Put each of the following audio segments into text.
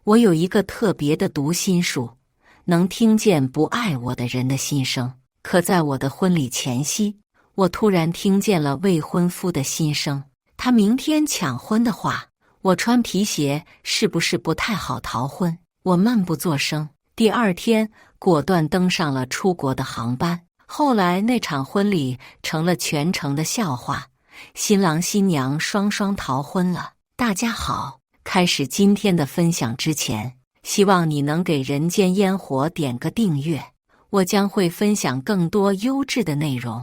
我有一个特别的读心术，能听见不爱我的人的心声。可在我的婚礼前夕，我突然听见了未婚夫的心声。他明天抢婚的话，我穿皮鞋是不是不太好逃婚？我闷不作声。第二天，果断登上了出国的航班。后来那场婚礼成了全城的笑话，新郎新娘双双逃婚了。大家好，开始今天的分享之前，希望你能给人间烟火点个订阅，我将会分享更多优质的内容。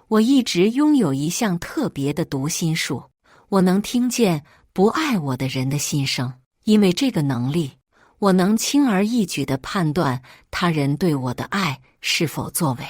我一直拥有一项特别的读心术，我能听见不爱我的人的心声。因为这个能力，我能轻而易举地判断他人对我的爱是否作为。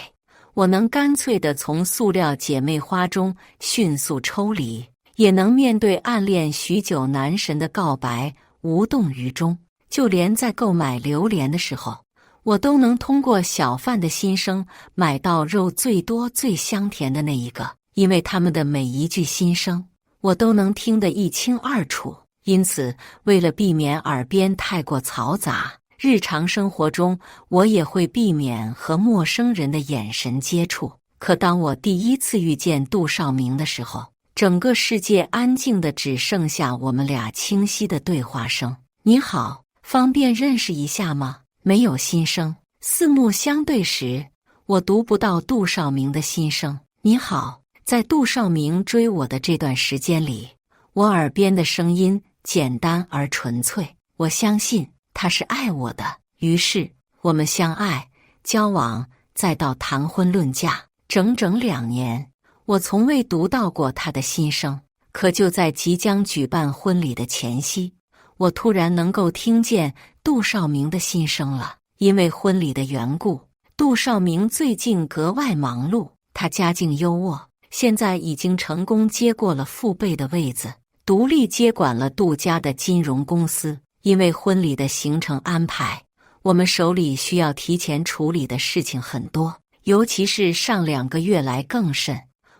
我能干脆地从塑料姐妹花中迅速抽离，也能面对暗恋许久男神的告白无动于衷。就连在购买榴莲的时候，我都能通过小贩的心声买到肉最多最香甜的那一个。因为他们的每一句心声，我都能听得一清二楚。因此，为了避免耳边太过嘈杂，日常生活中我也会避免和陌生人的眼神接触。可当我第一次遇见杜少明的时候，整个世界安静的只剩下我们俩清晰的对话声。你好，方便认识一下吗？没有心声。四目相对时，我读不到杜少明的心声。你好，在杜少明追我的这段时间里，我耳边的声音简单而纯粹。我相信他是爱我的，于是我们相爱、交往，再到谈婚论嫁，整整2年。我从未读到过他的心声，可就在即将举办婚礼的前夕，我突然能够听见杜少明的心声了。因为婚礼的缘故，杜少明最近格外忙碌，他家境优渥，现在已经成功接过了父辈的位子，独立接管了杜家的金融公司。因为婚礼的行程安排，我们手里需要提前处理的事情很多，尤其是上2个月来更甚。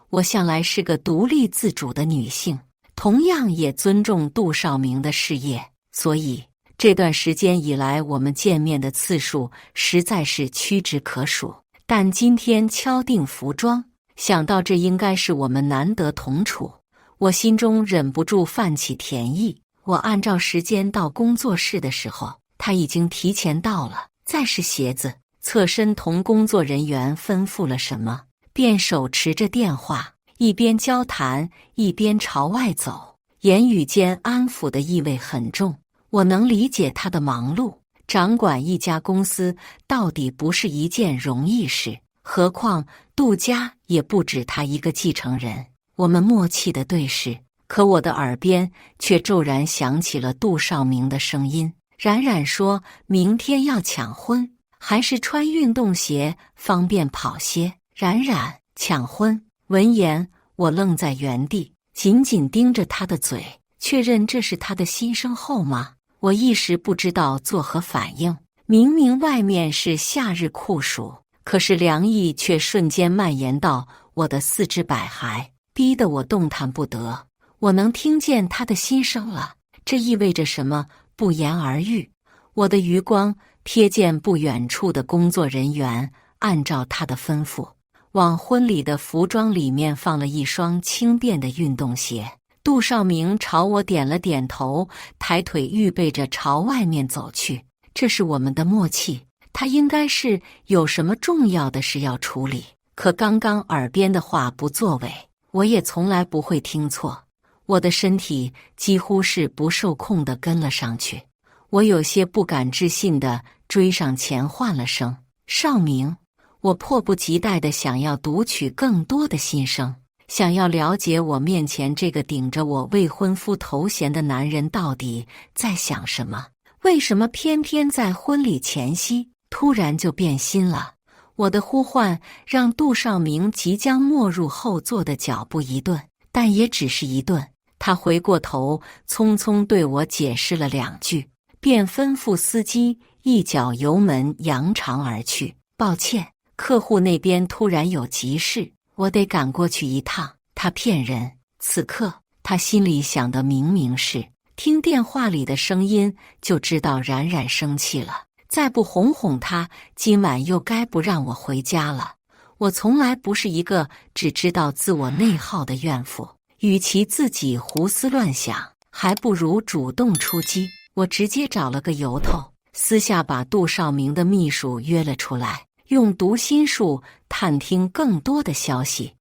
我向来是个独立自主的女性，同样也尊重杜少明的事业，所以这段时间以来我们见面的次数实在是屈指可数。但今天敲定服装，想到这应该是我们难得同处，我心中忍不住泛起甜意。我按照时间到工作室的时候，他已经提前到了。再是鞋子，侧身同工作人员吩咐了什么，便手持着电话，一边交谈一边朝外走，言语间安抚的意味很重。我能理解他的忙碌，掌管一家公司到底不是一件容易事，何况杜家也不止他一个继承人。我们默契的对视，可我的耳边却骤然响起了杜少明的声音。冉冉说明天要抢婚，还是穿运动鞋方便跑些。冉冉，抢婚。闻言，我愣在原地，紧紧盯着他的嘴，确认这是他的心声后吗？我一时不知道作何反应。明明外面是夏日酷暑，可是凉意却瞬间蔓延到我的四肢百骸，逼得我动弹不得。我能听见他的心声了，这意味着什么？不言而喻。我的余光瞥见不远处的工作人员按照他的吩咐，往婚礼的服装里面放了一双轻便的运动鞋。杜少明朝我点了点头，抬腿预备着朝外面走去。这是我们的默契，他应该是有什么重要的事要处理。可刚刚耳边的话不作为，我也从来不会听错。我的身体几乎是不受控地跟了上去，我有些不敢置信地追上前唤了声少明。我迫不及待地想要读取更多的心声，想要了解我面前这个顶着我未婚夫头衔的男人到底在想什么，为什么偏偏在婚礼前夕突然就变心了。我的呼唤让杜少明即将没入后座的脚步一顿，但也只是一顿。他回过头，匆匆对我解释了2句，便吩咐司机一脚油门扬长而去。抱歉，客户那边突然有急事，我得赶过去一趟。他骗人。此刻他心里想的明明是听电话里的声音就知道冉冉生气了，再不哄哄她，今晚又该不让我回家了。我从来不是一个只知道自我内耗的怨妇，与其自己胡思乱想，还不如主动出击。我直接找了个由头，私下把杜少明的秘书约了出来，用读心术探听更多的消息。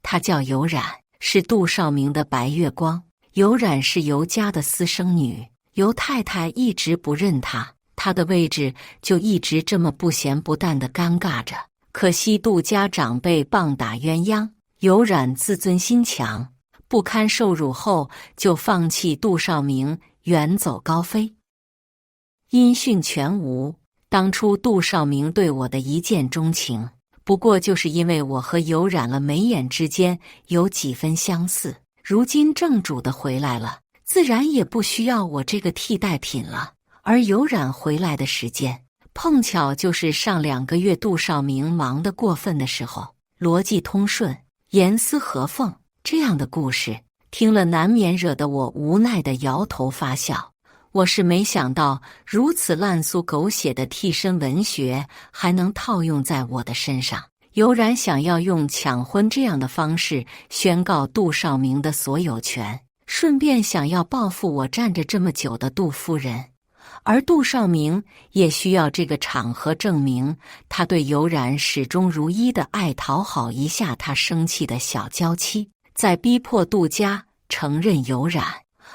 他叫尤冉，是杜少明的白月光。尤冉是尤家的私生女，尤太太一直不认她，她的位置就一直这么不咸不淡地尴尬着。可惜杜家长辈棒打鸳鸯，尤冉自尊心强，不堪受辱后就放弃杜少明，远走高飞，音讯全无。当初杜少明对我的一见钟情，不过就是因为我和尤冉了眉眼之间有几分相似。如今正主的回来了，自然也不需要我这个替代品了。而尤冉回来的时间，碰巧就是上2个月杜少明忙得过分的时候，逻辑通顺，严丝合缝。这样的故事听了难免惹得我无奈地摇头发笑。我是没想到如此烂俗狗血的替身文学还能套用在我的身上。尤冉想要用抢婚这样的方式宣告杜少明的所有权，顺便想要报复我站着这么久的杜夫人。而杜少明也需要这个场合证明他对尤冉始终如一的爱，讨好一下他生气的小娇妻，再逼迫杜家承认尤冉。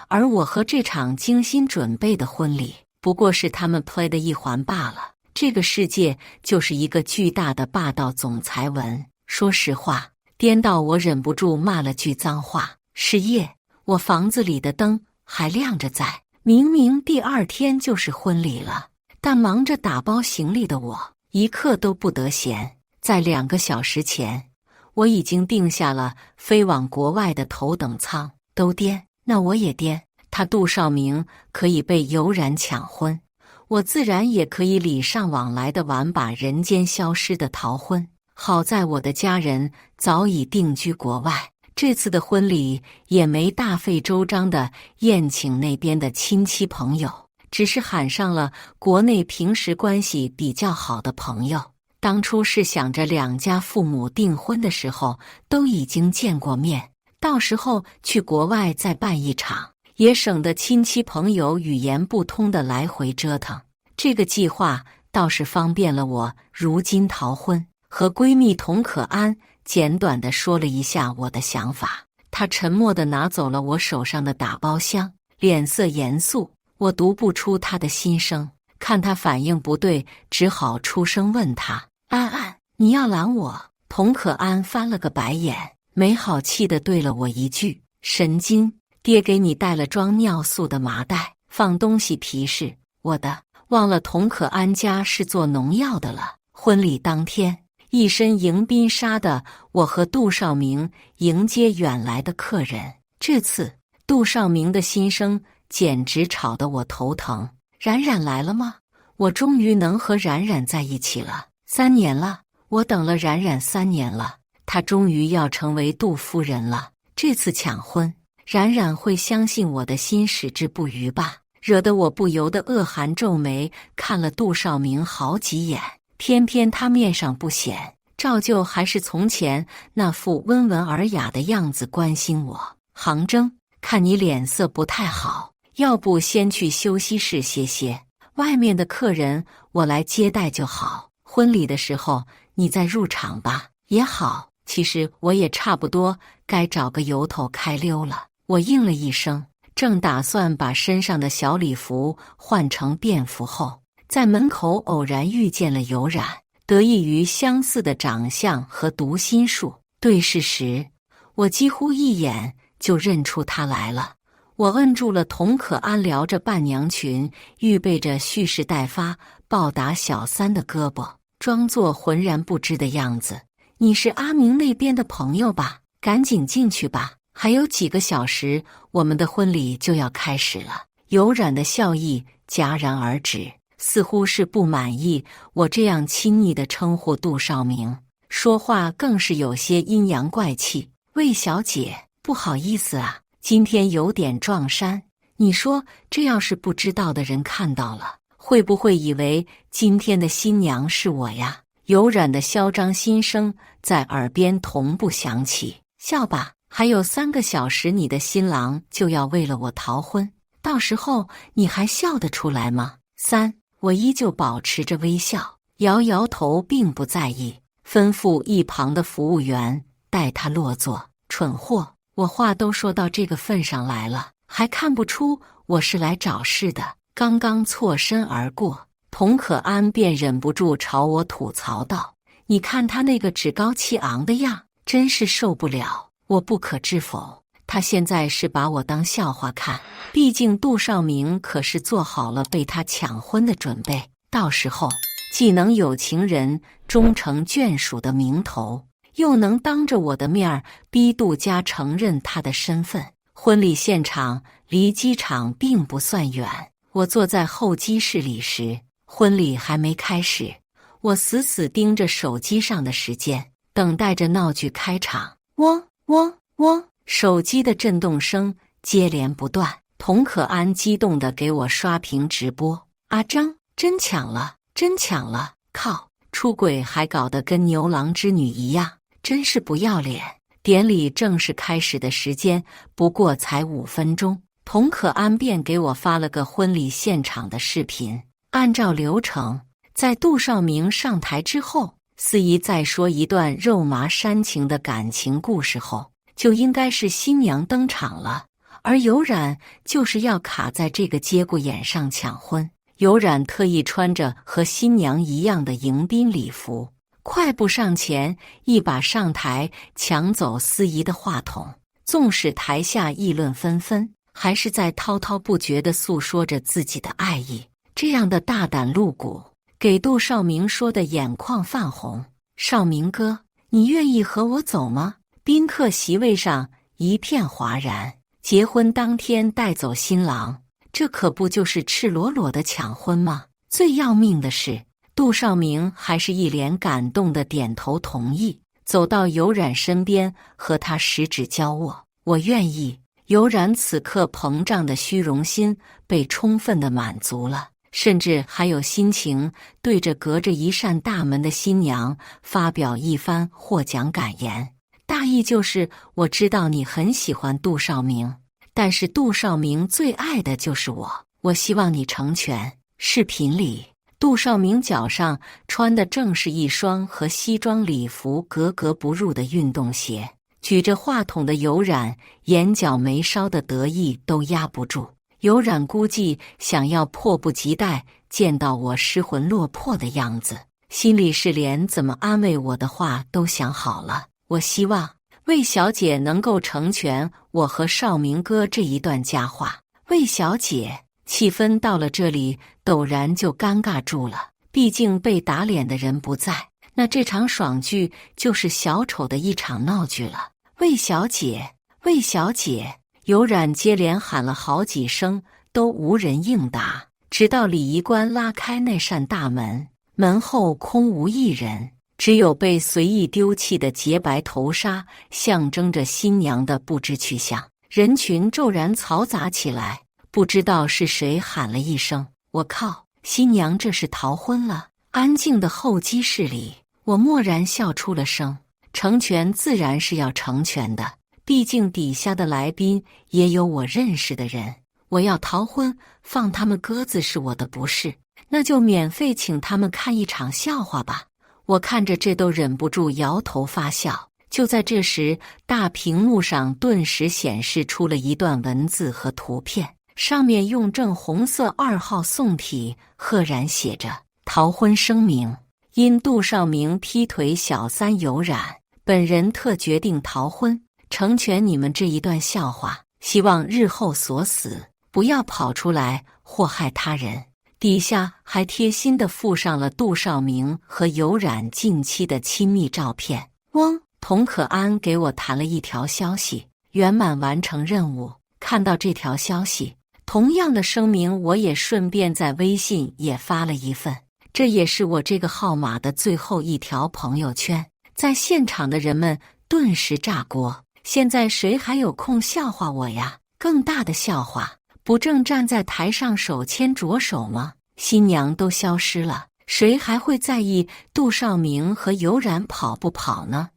而我和这场精心准备的婚礼不过是他们 play 的一环罢了。这个世界就是一个巨大的霸道总裁文。说实话，颠到我忍不住骂了句脏话。是夜，我房子里的灯还亮着在，明明第2天就是婚礼了，但忙着打包行李的我一刻都不得闲。在2个小时前，我已经定下了飞往国外的头等舱。都颠，那我也颠。他杜少明可以被尤冉抢婚，我自然也可以礼尚往来的玩把人间消失的逃婚。好在我的家人早已定居国外，这次的婚礼也没大费周章的宴请那边的亲戚朋友，只是喊上了国内平时关系比较好的朋友。当初是想着2家父母订婚的时候都已经见过面，到时候去国外再办一场，也省得亲戚朋友语言不通的来回折腾。这个计划倒是方便了我如今逃婚。和闺蜜童可安简短地说了一下我的想法，她沉默地拿走了我手上的打包箱，脸色严肃。我读不出她的心声，看她反应不对，只好出声问她：安安，你要拦我？童可安翻了个白眼，没好气地对了我一句：神经，爹给你带了装尿素的麻袋，放东西皮实。我的，忘了童可安家是做农药的了。婚礼当天，一身迎宾纱的我和杜少明迎接远来的客人。这次杜少明的心声简直吵得我头疼。冉冉来了吗？我终于能和冉冉在一起了。3年了，我等了冉冉3年了，她终于要成为杜夫人了。这次抢婚，冉冉会相信我的心矢志不渝吧？惹得我不由得恶寒皱眉，看了杜少明好几眼。偏偏他面上不显，照旧还是从前那副温文尔雅的样子关心我。杭征，看你脸色不太好，要不先去休息室歇歇，外面的客人我来接待就好。婚礼的时候你再入场吧。也好，其实我也差不多该找个由头开溜了。我应了一声，正打算把身上的小礼服换成便服后，在门口偶然遇见了尤冉。得益于相似的长相和读心术，对视时我几乎一眼就认出他来了。我摁住了童可安撩着伴娘裙预备着蓄势待发暴打小三的胳膊，装作浑然不知的样子。你是阿明那边的朋友吧？赶紧进去吧，还有几个小时我们的婚礼就要开始了。尤冉的笑意戛然而止，似乎是不满意我这样亲昵地称呼杜少明，说话更是有些阴阳怪气。魏小姐，不好意思啊，今天有点撞衫，你说这要是不知道的人看到了，会不会以为今天的新娘是我呀？有冉的嚣张心声在耳边同步响起。笑吧，还有3个小时，你的新郎就要为了我逃婚，到时候你还笑得出来吗？3，我依旧保持着微笑，摇摇头，并不在意，吩咐一旁的服务员带他落座。蠢货，我话都说到这个份上来了，还看不出我是来找事的？刚刚错身而过，童可安便忍不住朝我吐槽道：“你看他那个趾高气昂的样，真是受不了。”我不可置否，他现在是把我当笑话看，毕竟杜少明可是做好了被他抢婚的准备，到时候既能有情人终成眷属的名头，又能当着我的面逼杜家承认他的身份。婚礼现场离机场并不算远，我坐在候机室里时，婚礼还没开始，我死死盯着手机上的时间，等待着闹剧开场。嗡嗡嗡，手机的震动声接连不断。童可安激动地给我刷屏直播：“阿张，真抢了，真抢了！靠，出轨还搞得跟牛郎织女一样，真是不要脸！”典礼正式开始的时间不过才5分钟，童可安便给我发了个婚礼现场的视频。按照流程，在杜少明上台之后，司仪再说一段肉麻煽情的感情故事后，就应该是新娘登场了。而有冉就是要卡在这个节骨眼上抢婚。有冉特意穿着和新娘一样的迎宾礼服，快步上前，一把上台抢走司仪的话筒。纵使台下议论纷纷，还是在滔滔不绝地诉说着自己的爱意。这样的大胆露骨，给杜少明说的眼眶泛红。少明哥，你愿意和我走吗？宾客席位上一片哗然。结婚当天带走新郎，这可不就是赤裸裸的抢婚吗？最要命的是，杜少明还是一脸感动的点头同意，走到有冉身边和他十指交握。我愿意。有冉此刻膨胀的虚荣心被充分的满足了，甚至还有心情对着隔着一扇大门的新娘发表一番获奖感言。大意就是，我知道你很喜欢杜少明，但是杜少明最爱的就是我希望你成全。视频里，杜少明脚上穿的正是一双和西装礼服格格不入的运动鞋，举着话筒的有冉眼角眉梢的得意都压不住。有冉估计想要迫不及待见到我失魂落魄的样子，心里是连怎么安慰我的话都想好了。我希望魏小姐能够成全我和少明哥这一段佳话。魏小姐，气氛到了这里陡然就尴尬住了，毕竟被打脸的人不在，那这场爽剧就是小丑的一场闹剧了。魏小姐，魏小姐，有冉接连喊了好几声，都无人应答，直到礼仪官拉开那扇大门，门后空无一人，只有被随意丢弃的洁白头纱象征着新娘的不知去向。人群骤然嘈杂起来，不知道是谁喊了一声：“我靠，新娘这是逃婚了！”安静的候机室里，我蓦然笑出了声。成全自然是要成全的，毕竟底下的来宾也有我认识的人。我要逃婚，放他们鸽子是我的不是，那就免费请他们看一场笑话吧。我看着这都忍不住摇头发笑。就在这时，大屏幕上顿时显示出了一段文字和图片，上面用正红色2号宋体赫然写着：“逃婚声明，因杜少明劈腿小三有冉，本人特决定逃婚，成全你们这一段笑话，希望日后所死不要跑出来祸害他人。”底下还贴心地附上了杜少明和有冉近期的亲密照片。嗡，童可安给我弹了一条消息，圆满完成任务。看到这条消息，同样的声明我也顺便在微信也发了一份，这也是我这个号码的最后一条朋友圈。在现场的人们顿时炸锅，现在谁还有空笑话我呀？更大的笑话不正站在台上手牵着手吗？新娘都消失了，谁还会在意杜少明和尤然跑不跑呢？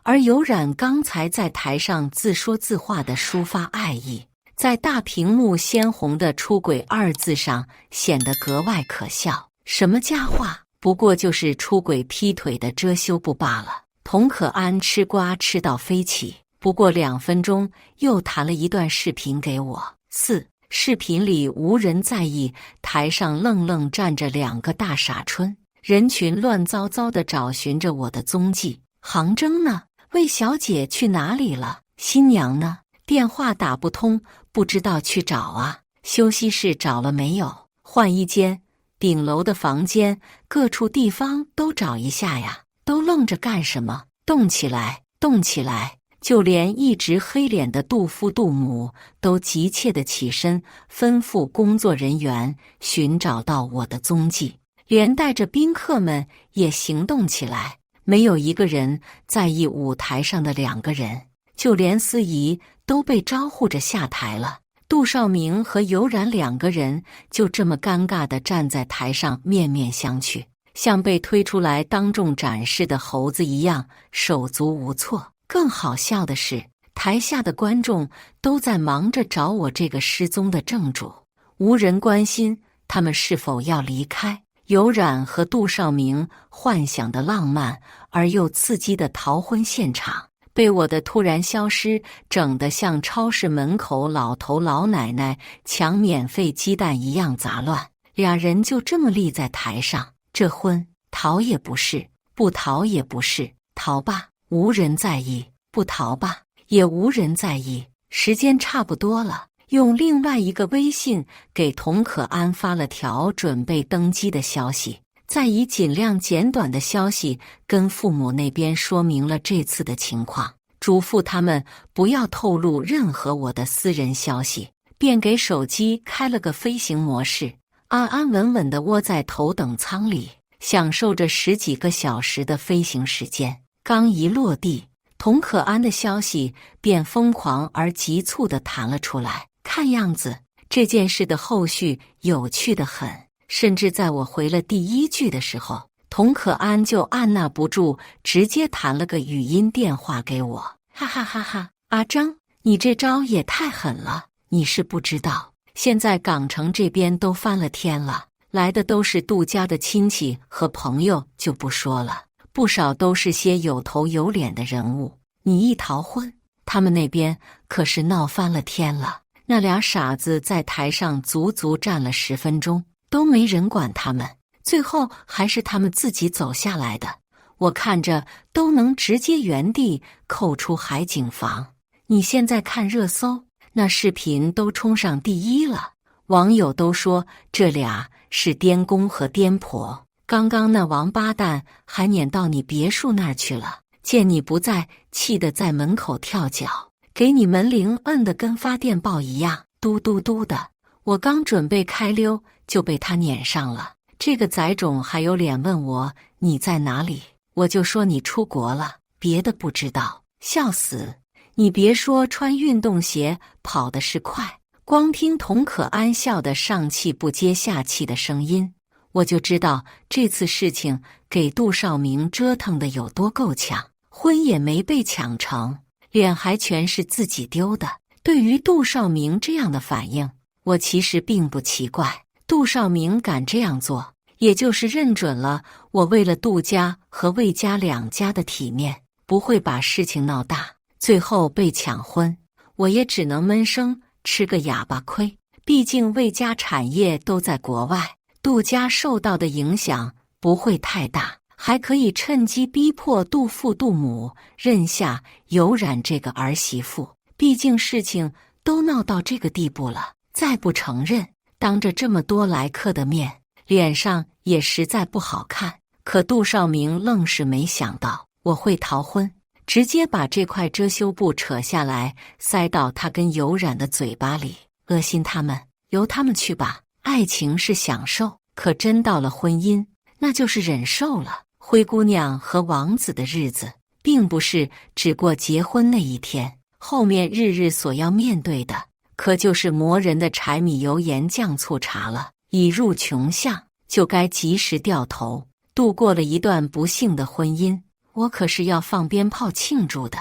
而尤然刚才在台上自说自话地抒发爱意，在大屏幕鲜红的出轨二字上显得格外可笑。什么佳话，不过就是出轨劈腿的遮羞布罢了。童可安吃瓜吃到飞起，不过2分钟又弹了一段视频给我。4. 视频里无人在意，台上愣愣站着2个大傻春，人群乱糟糟地找寻着我的踪迹。杭征呢？魏小姐去哪里了？新娘呢？电话打不通，不知道去找啊。休息室找了没有？换一间，顶楼的房间，各处地方都找一下呀。都愣着干什么？动起来，动起来！就连一直黑脸的杜父杜母都急切地起身，吩咐工作人员寻找到我的踪迹，连带着宾客们也行动起来。没有一个人在意舞台上的2个人，就连司仪都被招呼着下台了。杜少明和尤然2个人就这么尴尬地站在台上面面相觑，像被推出来当众展示的猴子一样手足无措。更好笑的是，台下的观众都在忙着找我这个失踪的正主，无人关心他们是否要离开。尤然和杜少明幻想的浪漫而又刺激的逃婚现场，被我的突然消失整得像超市门口老头老奶奶抢免费鸡蛋一样杂乱。俩人就这么立在台上，这婚逃也不是，不逃也不是，逃吧，无人在意；不逃吧，也无人在意。时间差不多了，用另外一个微信给童可安发了条准备登机的消息，再以尽量简短的消息跟父母那边说明了这次的情况，嘱咐他们不要透露任何我的私人消息，便给手机开了个飞行模式，安安稳稳地窝在头等舱里，享受着10几个小时的飞行时间。刚一落地，童可安的消息便疯狂而急促地弹了出来。看样子这件事的后续有趣得很，甚至在我回了第1句的时候，童可安就按捺不住，直接弹了个语音电话给我。哈哈哈哈！阿张，你这招也太狠了！你是不知道，现在港城这边都翻了天了，来的都是杜家的亲戚和朋友就不说了，不少都是些有头有脸的人物。你一逃婚，他们那边可是闹翻了天了。那俩傻子在台上足足站了10分钟，都没人管他们，最后还是他们自己走下来的。我看着都能直接原地扣出海景房。你现在看热搜，那视频都冲上第1了，网友都说这俩是颠公和颠婆。刚刚那王八蛋还撵到你别墅那儿去了，见你不在，气得在门口跳脚，给你门铃摁得跟发电报一样，嘟嘟嘟的。我刚准备开溜，就被他撵上了。这个崽种还有脸问我你在哪里，我就说你出国了，别的不知道，笑死！你别说穿运动鞋跑的是快，光听童可安笑得上气不接下气的声音，我就知道这次事情给杜少明折腾的有多够呛。婚也没被抢成，脸还全是自己丢的。对于杜少明这样的反应，我其实并不奇怪。杜少明敢这样做，也就是认准了我为了杜家和魏家2家的体面，不会把事情闹大，最后被抢婚。我也只能闷声吃个哑巴亏，毕竟魏家产业都在国外，杜家受到的影响不会太大，还可以趁机逼迫杜父杜母认下尤然这个儿媳妇。毕竟事情都闹到这个地步了，再不承认，当着这么多来客的面，脸上也实在不好看。可杜少明愣是没想到我会逃婚，直接把这块遮羞布扯下来塞到他跟尤然的嘴巴里，恶心他们，由他们去吧。爱情是享受，可真到了婚姻，那就是忍受了。灰姑娘和王子的日子，并不是只过结婚那一天，后面日日所要面对的，可就是磨人的柴米油盐酱醋茶了。已入穷巷，就该及时掉头。度过了一段不幸的婚姻，我可是要放鞭炮庆祝的。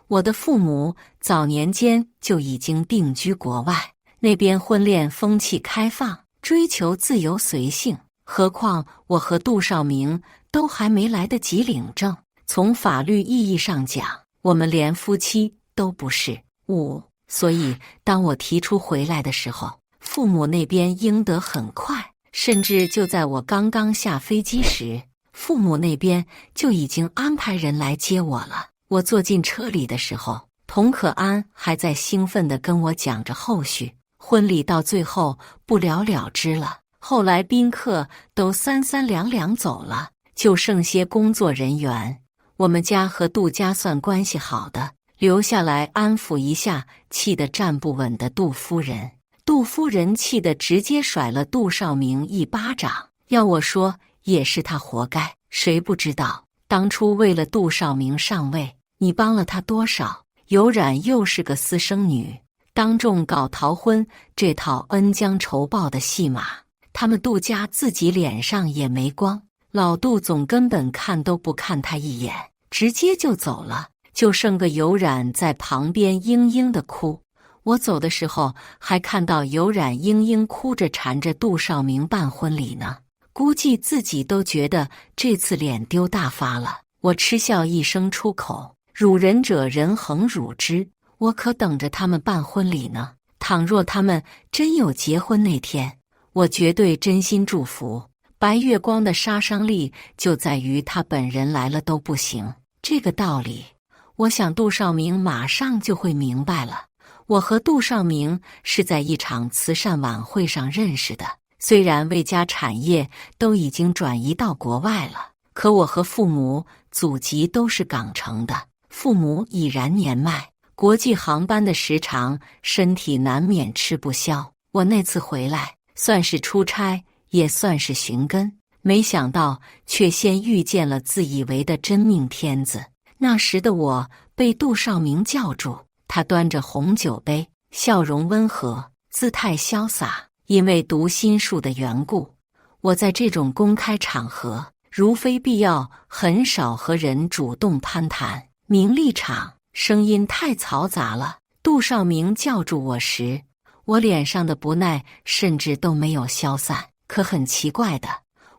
我的父母早年间就已经定居国外，那边婚恋风气开放，追求自由随性。何况我和杜少明都还没来得及领证，从法律意义上讲，我们连夫妻都不是。所以当我提出回来的时候，父母那边应得很快，甚至就在我刚刚下飞机时，父母那边就已经安排人来接我了。我坐进车里的时候，童可安还在兴奋地跟我讲着后续。婚礼到最后不了了之了，后来宾客都三三两两走了，就剩些工作人员。我们家和杜家算关系好的，留下来安抚一下气得站不稳的杜夫人。杜夫人气得直接甩了杜少明一巴掌，要我说也是他活该。谁不知道当初为了杜少明上位，你帮了他多少？有染又是个私生女，当众搞逃婚，这套恩将仇报的戏码，他们杜家自己脸上也没光。老杜总根本看都不看他一眼，直接就走了，就剩个有染在旁边嘤嘤的哭。我走的时候还看到有染嘤嘤哭着缠着杜少明办婚礼呢，估计自己都觉得这次脸丢大发了。我嗤笑一声出口，辱人者人恒辱之，我可等着他们办婚礼呢。倘若他们真有结婚那天，我绝对真心祝福。白月光的杀伤力就在于他本人来了都不行，这个道理我想杜少明马上就会明白了。我和杜少明是在一场慈善晚会上认识的，虽然魏家产业都已经转移到国外了，可我和父母祖籍都是港城的，父母已然年迈，国际航班的时长，身体难免吃不消。我那次回来算是出差，也算是寻根，没想到却先遇见了自以为的真命天子。那时的我被杜少明叫住，他端着红酒杯，笑容温和，姿态潇洒。因为读心术的缘故，我在这种公开场合，如非必要，很少和人主动攀谈。名利场声音太嘈杂了，杜少明叫住我时，我脸上的不耐甚至都没有消散。可很奇怪的，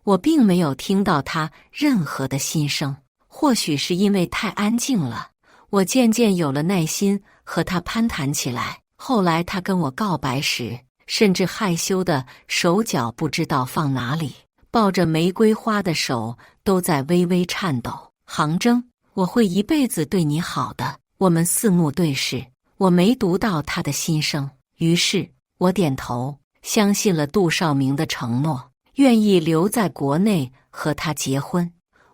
我并没有听到他任何的心声。或许是因为太安静了，我渐渐有了耐心和他攀谈起来。后来他跟我告白时，甚至害羞的手脚不知道放哪里，抱着玫瑰花的手都在微微颤抖。杭征，我会一辈子对你好的。我们四目对视，我没读到他的心声，于是我点头，相信了杜少明的承诺，愿意留在国内和他结婚。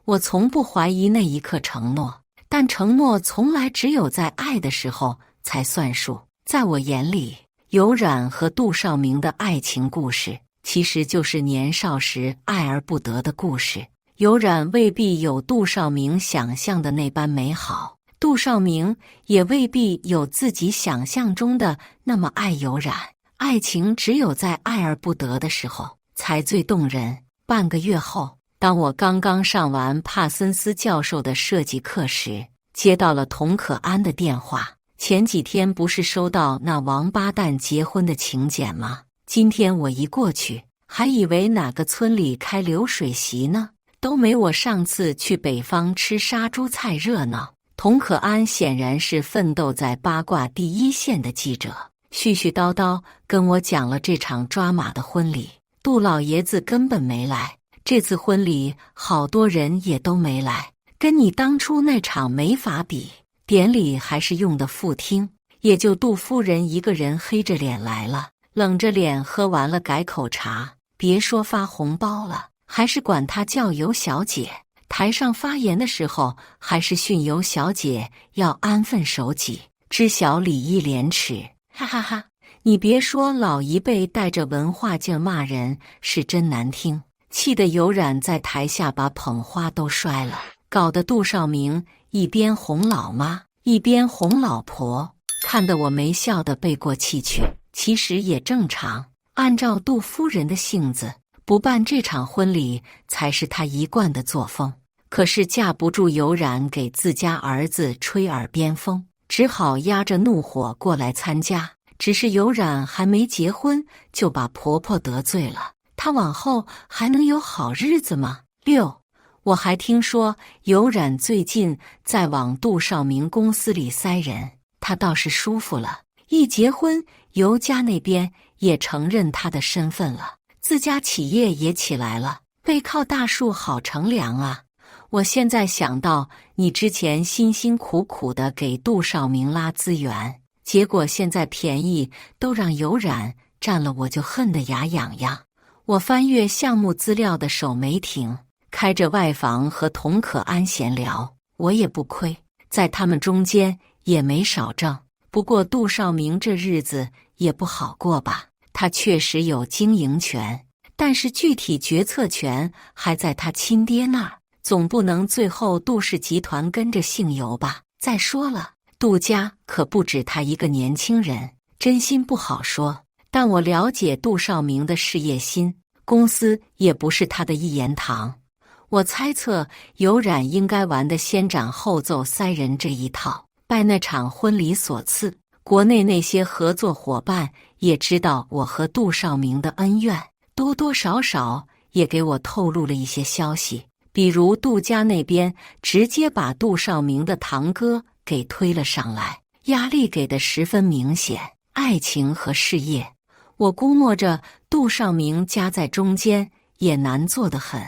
我从不怀疑那一刻承诺，但承诺从来只有在爱的时候才算数。在我眼里，有染和杜少明的爱情故事，其实就是年少时爱而不得的故事。有染未必有杜少明想象的那般美好，杜少明也未必有自己想象中的那么爱有染。爱情只有在爱而不得的时候才最动人。半个月后，当我刚刚上完帕森斯教授的设计课时，接到了童可安的电话。前几天不是收到那王八蛋结婚的请柬吗？今天我一过去，还以为哪个村里开流水席呢，都没我上次去北方吃杀猪菜热闹。童可安显然是奋斗在八卦第一线的记者，絮絮叨叨跟我讲了这场抓马的婚礼。杜老爷子根本没来，这次婚礼好多人也都没来，跟你当初那场没法比。典礼还是用的副厅，也就杜夫人一个人黑着脸来了，冷着脸喝完了改口茶。别说发红包了，还是管她叫尤小姐。台上发言的时候，还是训尤小姐要安分守己，知晓礼义廉耻。哈哈哈！你别说，老一辈带着文化劲骂人是真难听，气得有染在台下把捧花都摔了，搞得杜少明一边哄老妈，一边哄老婆，看得我没笑得背过气去。其实也正常。按照杜夫人的性子，不办这场婚礼才是她一贯的作风。可是架不住尤然给自家儿子吹耳边风，只好压着怒火过来参加。只是尤然还没结婚，就把婆婆得罪了，她往后还能有好日子吗？6，我还听说尤然最近在往杜少明公司里塞人，他倒是舒服了。一结婚，尤家那边也承认他的身份了，自家企业也起来了，背靠大树好乘凉啊！我现在想到你之前辛辛苦苦的给杜少明拉资源，结果现在便宜都让尤然占了，我就恨得牙痒痒。我翻阅项目资料的手没停，开着外房和童可安闲聊，我也不亏，在他们中间也没少挣。不过杜少明这日子也不好过吧？他确实有经营权，但是具体决策权还在他亲爹那儿，总不能最后杜氏集团跟着姓尤吧？再说了，杜家可不止他一个年轻人，真心不好说。但我了解杜少明的事业心，公司也不是他的一言堂。我猜测尤然应该玩的先斩后奏塞人这一套。拜那场婚礼所赐，国内那些合作伙伴也知道我和杜少明的恩怨，多多少少也给我透露了一些消息。比如杜家那边直接把杜少明的堂哥给推了上来，压力给得十分明显，爱情和事业，我估摸着杜少明夹在中间也难做得很。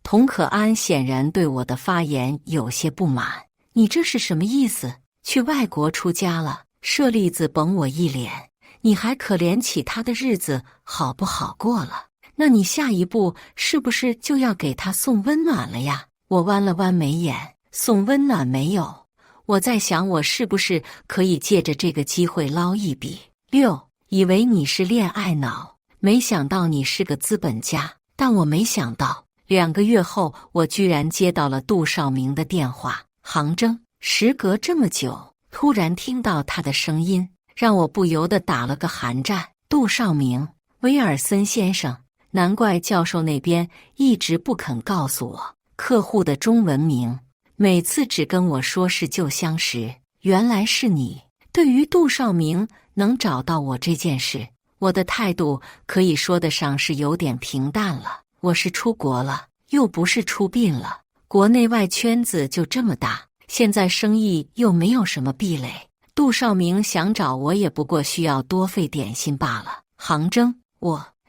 童可安显然对我的发言有些不满，你这是什么意思？去外国出家了，舍利子绷我一脸，你还可怜起他的日子好不好过了？那你下一步是不是就要给他送温暖了呀？我弯了弯眉眼，送温暖没有，我在想我是不是可以借着这个机会捞一笔。6，以为你是恋爱脑，没想到你是个资本家。但我没想到2个月后，我居然接到了杜少明的电话。杭州时隔这么久，突然听到他的声音，让我不由得打了个寒战。杜少明，威尔森先生，难怪教授那边一直不肯告诉我客户的中文名，每次只跟我说是旧相识。原来是你。对于杜少明能找到我这件事，我的态度可以说得上是有点平淡了。我是出国了，又不是出殡了，国内外圈子就这么大，现在生意又没有什么壁垒，杜少明想找我也不过需要多费点心罢了。杭州，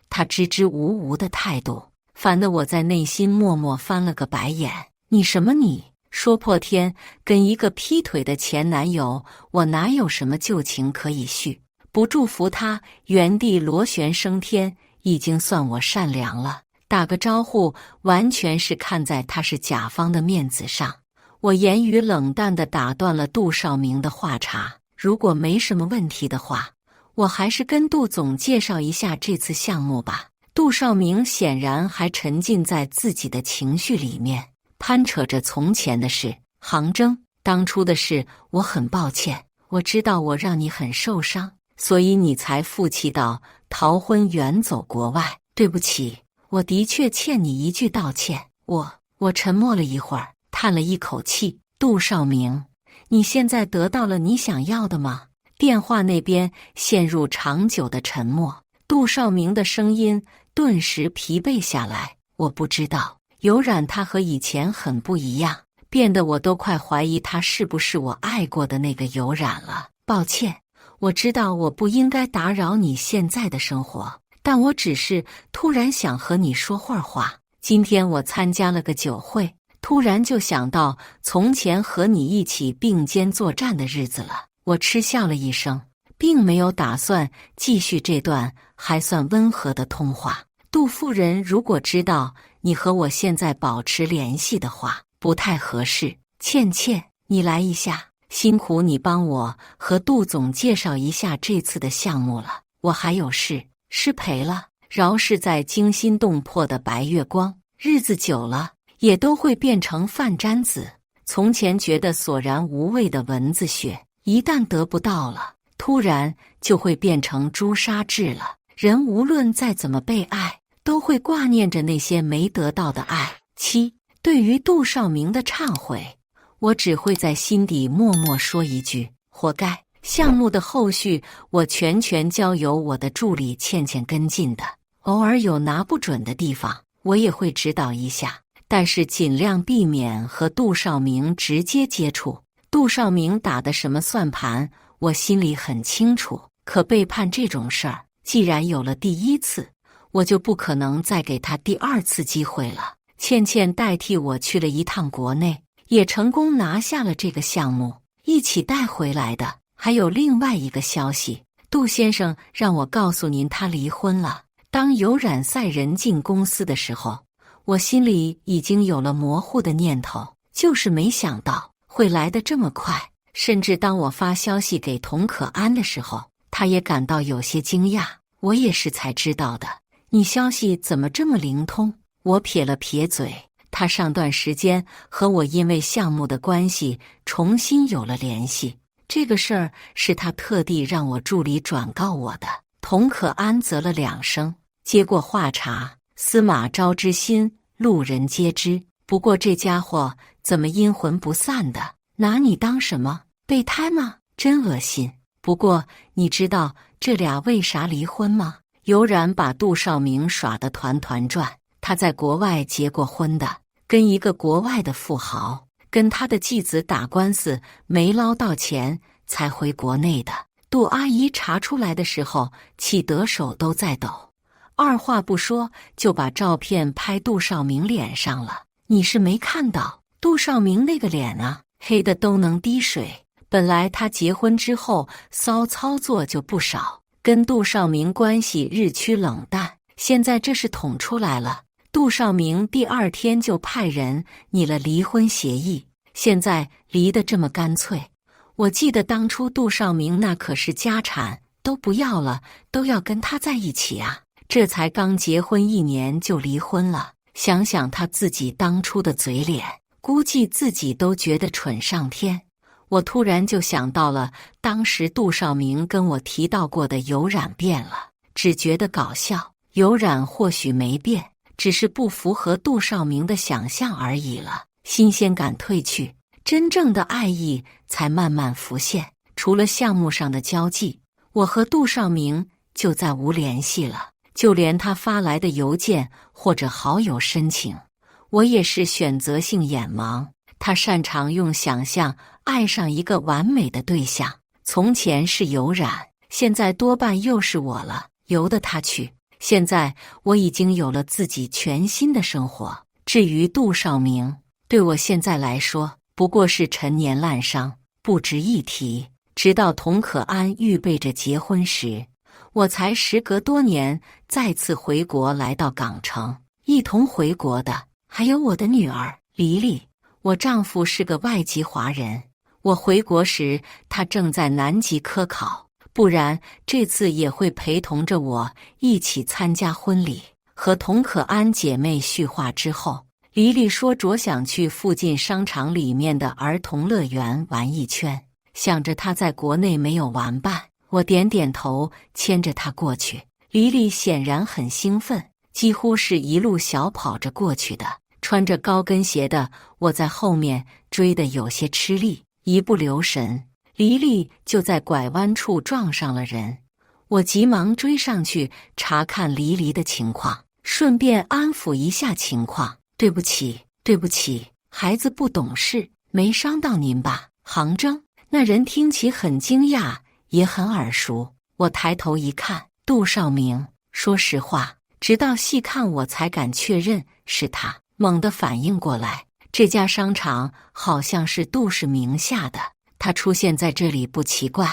他支支吾吾的态度，烦得我在内心默默翻了个白眼。你什么你？说破天跟一个劈腿的前男友，我哪有什么旧情可以续？不祝福他原地螺旋升天，已经算我善良了。打个招呼，完全是看在他是甲方的面子上。我言语冷淡地打断了杜少明的话茬。如果没什么问题的话，我还是跟杜总介绍一下这次项目吧。杜少明显然还沉浸在自己的情绪里面，攀扯着从前的事。杭州，当初的事我很抱歉，我知道我让你很受伤，所以你才负气到逃婚远走国外。对不起，我的确欠你一句道歉。我沉默了一会儿，叹了一口气。杜少明，你现在得到了你想要的吗？电话那边陷入长久的沉默，杜少明的声音顿时疲惫下来。我不知道，有染他和以前很不一样，变得我都快怀疑他是不是我爱过的那个有染了。抱歉，我知道我不应该打扰你现在的生活，但我只是突然想和你说会儿话。今天我参加了个酒会，突然就想到从前和你一起并肩作战的日子了。我嗤笑了一声，并没有打算继续这段还算温和的通话。杜夫人如果知道你和我现在保持联系的话，不太合适。倩倩，你来一下，辛苦你帮我和杜总介绍一下这次的项目了。我还有事，失陪了。饶是在惊心动魄的白月光，日子久了也都会变成饭粘子。从前觉得索然无味的蚊子血，一旦得不到了，突然就会变成朱砂痣了。人无论再怎么被爱，都会挂念着那些没得到的爱。7. 对于杜少明的忏悔，我只会在心底默默说一句：活该。项目的后续我全交由我的助理倩倩跟进的，偶尔有拿不准的地方，我也会指导一下，但是尽量避免和杜少明直接接触。杜少明打的什么算盘，我心里很清楚，可背叛这种事儿，既然有了第一次，我就不可能再给他第二次机会了。倩倩代替我去了一趟国内，也成功拿下了这个项目。一起带回来的还有另外一个消息，杜先生让我告诉您他离婚了。当有染赛人进公司的时候，我心里已经有了模糊的念头，就是没想到会来得这么快。甚至当我发消息给童可安的时候，他也感到有些惊讶。我也是才知道的，你消息怎么这么灵通？我撇了撇嘴，他上段时间和我因为项目的关系重新有了联系，这个事儿是他特地让我助理转告我的。童可安啧了2声，接过话茬：司马昭之心，路人皆知。不过这家伙怎么阴魂不散的？拿你当什么？备胎吗？真恶心。不过你知道这俩为啥离婚吗？有染把杜少明耍得团团转，他在国外结过婚的，跟一个国外的富豪，跟他的继子打官司没捞到钱才回国内的。杜阿姨查出来的时候气得手都在抖，二话不说就把照片拍杜少明脸上了。你是没看到杜少明那个脸啊，黑的都能滴水。本来他结婚之后骚操作就不少，跟杜少明关系日趋冷淡，现在这是捅出来了。杜少明第2天就派人拟了离婚协议，现在离得这么干脆。我记得当初杜少明那可是家产都不要了，都要跟他在一起啊，这才刚结婚1年就离婚了。想想他自己当初的嘴脸，估计自己都觉得蠢上天。我突然就想到了当时杜少明跟我提到过的有染变了，只觉得搞笑。有染或许没变，只是不符合杜少明的想象而已了。新鲜感褪去，真正的爱意才慢慢浮现。除了项目上的交际，我和杜少明就再无联系了，就连他发来的邮件或者好友申请，我也是选择性眼盲。他擅长用想象爱上一个完美的对象，从前是有染，现在多半又是我了，由得他去。现在我已经有了自己全新的生活，至于杜少明，对我现在来说不过是陈年烂伤，不值一提。直到童可安预备着结婚时，我才时隔多年再次回国，来到港城。一同回国的还有我的女儿黎黎。我丈夫是个外籍华人，我回国时他正在南极科考，不然这次也会陪同着我一起参加婚礼。和童可安姐妹叙话之后，黎黎说着想去附近商场里面的儿童乐园玩一圈，想着她在国内没有玩伴，我点点头，牵着她过去。黎黎显然很兴奋，几乎是一路小跑着过去的。穿着高跟鞋的我在后面追得有些吃力，一不留神，黎黎就在拐弯处撞上了人。我急忙追上去查看黎黎的情况，顺便安抚一下情况。对不起，对不起，孩子不懂事，没伤到您吧？杭州那人听起很惊讶，也很耳熟。我抬头一看，杜少明。说实话，直到细看我才敢确认是他。猛地反应过来，这家商场好像是杜氏名下的，他出现在这里不奇怪。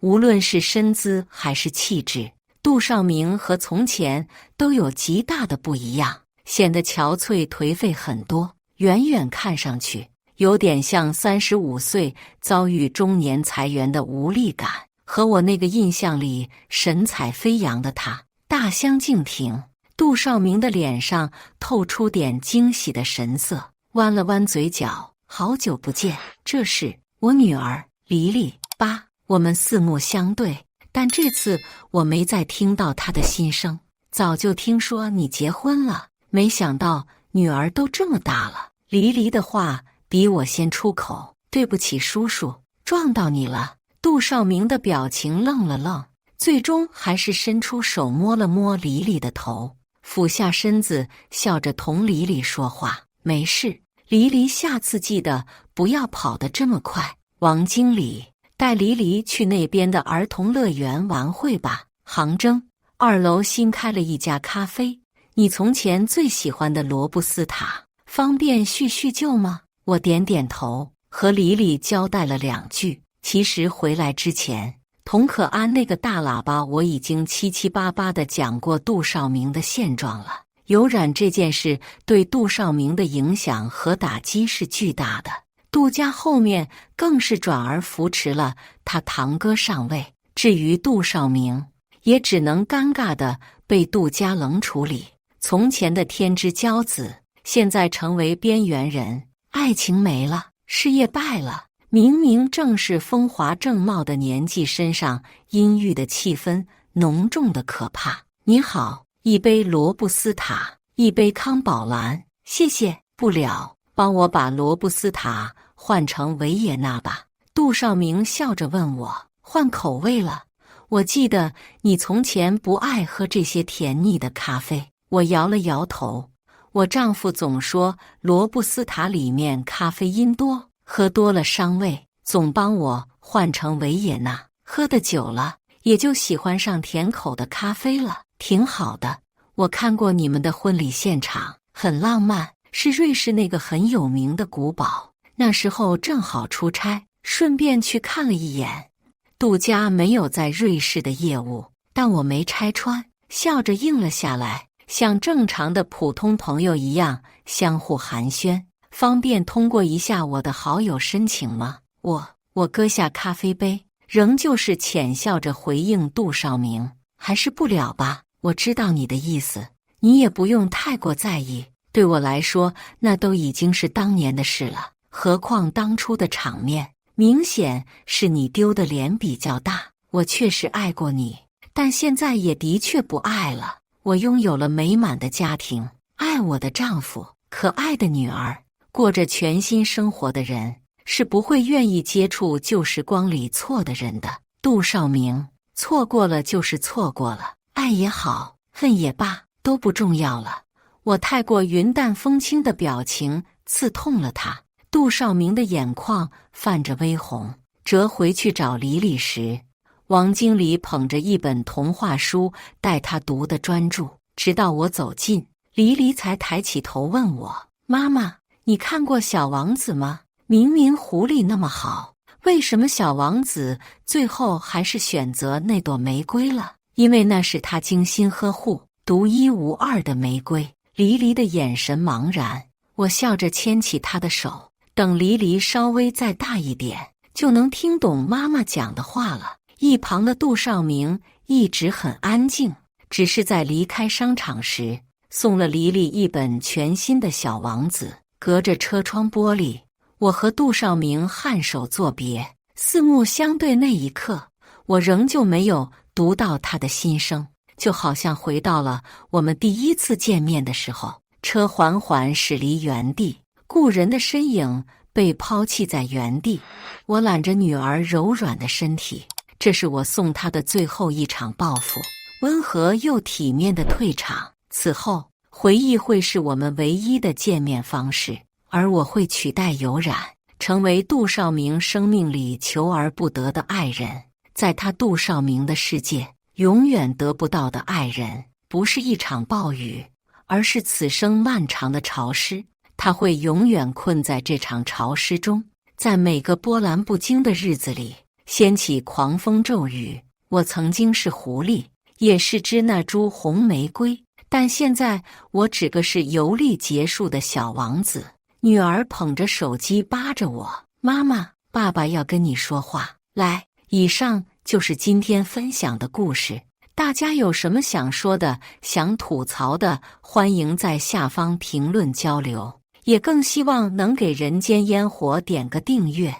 无论是身姿还是气质，杜少明和从前都有极大的不一样，显得憔悴颓废很多，远远看上去有点像35岁遭遇中年裁员的无力感，和我那个印象里神采飞扬的他大相径庭。杜少明的脸上透出点惊喜的神色，弯了弯嘴角，好久不见，这是我女儿黎黎。8. 我们四目相对，但这次我没再听到他的心声。早就听说你结婚了，没想到女儿都这么大了。黎黎的话比我先出口，对不起叔叔，撞到你了。杜少明的表情愣了愣，最终还是伸出手摸了摸黎黎的头，俯下身子，笑着同黎黎说话：没事，黎黎，下次记得不要跑得这么快。王经理，带黎黎去那边的儿童乐园玩会吧。杭州2楼新开了一家咖啡，你从前最喜欢的罗布斯塔，方便叙叙旧吗？我点点头，和黎黎交代了2句。其实回来之前，童可安那个大喇叭我已经七七八八地讲过杜少明的现状了。有染这件事对杜少明的影响和打击是巨大的，杜家后面更是转而扶持了他堂哥上位。至于杜少明，也只能尴尬地被杜家冷处理。从前的天之骄子，现在成为边缘人，爱情没了，事业败了。明明正是风华正茂的年纪，身上阴郁的气氛浓重的可怕。你好，一杯罗布斯塔，一杯康宝蓝，谢谢。不了，帮我把罗布斯塔换成维也纳吧。杜少明笑着问我，换口味了？我记得你从前不爱喝这些甜腻的咖啡。我摇了摇头，我丈夫总说罗布斯塔里面咖啡因多，喝多了伤胃，总帮我换成维也纳。喝得久了，也就喜欢上甜口的咖啡了，挺好的。我看过你们的婚礼现场，很浪漫，是瑞士那个很有名的古堡。那时候正好出差，顺便去看了一眼。杜家没有在瑞士的业务，但我没拆穿，笑着应了下来，像正常的普通朋友一样相互寒暄。方便通过一下我的好友申请吗？我搁下咖啡杯，仍旧是浅笑着回应杜少明，还是不了吧。我知道你的意思，你也不用太过在意，对我来说那都已经是当年的事了。何况当初的场面，明显是你丢的脸比较大。我确实爱过你，但现在也的确不爱了。我拥有了美满的家庭，爱我的丈夫，可爱的女儿，过着全新生活的人，是不会愿意接触旧时光里错的人的。杜少明，错过了就是错过了，爱也好，恨也罢，都不重要了。我太过云淡风轻的表情刺痛了他。杜少明的眼眶泛着微红。折回去找黎黎时，王经理捧着一本童话书带他读得专注，直到我走近，黎黎才抬起头问我，妈妈，你看过小王子吗？明明狐狸那么好，为什么小王子最后还是选择那朵玫瑰了？因为那是他精心呵护、独一无二的玫瑰。黎黎的眼神茫然，我笑着牵起她的手，等黎黎稍微再大一点，就能听懂妈妈讲的话了。一旁的杜少明一直很安静，只是在离开商场时送了黎黎一本全新的小王子。隔着车窗玻璃，我和杜少明颔首作别，四目相对。那一刻，我仍旧没有读到他的心声，就好像回到了我们第一次见面的时候。车缓缓驶离原地，故人的身影被抛弃在原地。我揽着女儿柔软的身体，这是我送她的最后一场报复，温和又体面的退场。此后，回忆会是我们唯一的见面方式，而我会取代有染，成为杜少明生命里求而不得的爱人。在他杜少明的世界，永远得不到的爱人，不是一场暴雨，而是此生漫长的潮湿。他会永远困在这场潮湿中，在每个波澜不惊的日子里掀起狂风骤雨。我曾经是狐狸，也是只那株红玫瑰，但现在我只个是游历结束的小王子。女儿捧着手机扒着我，妈妈，爸爸要跟你说话。来，以上就是今天分享的故事。大家有什么想说的、想吐槽的，欢迎在下方评论交流，也更希望能给人间烟火点个订阅。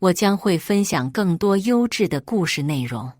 我将会分享更多优质的故事内容。